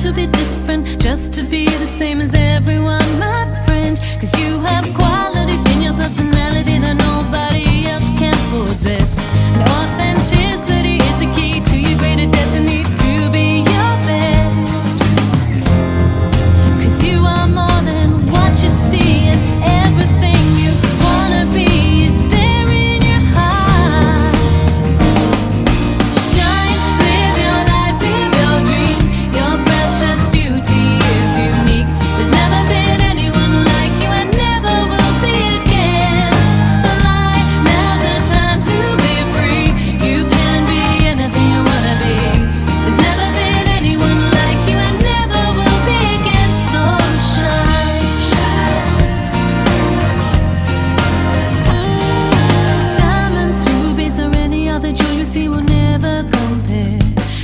to be different, just to be the same as everyone, my friend. Cause you have qualities in your personality that nobody else can possess. And authenticity is the key to your greater destiny, to be your best. Cause you are more than what you see, and everything you wanna be is there in your heart. Shine, live your life, live your dreams. Your precious beauty is unique. There's never been anyone like you and never will be again. Fly, now's the time to be free. You can be anything you wanna be. There's never been anyone like you and never will be again. So shine, diamonds, rubies, or any other jewel you see will never compare.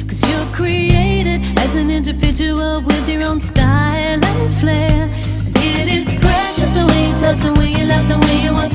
Cause you're created as an individual with your own style and flair. And it is precious the way you talk, the way you laugh, the way you walk.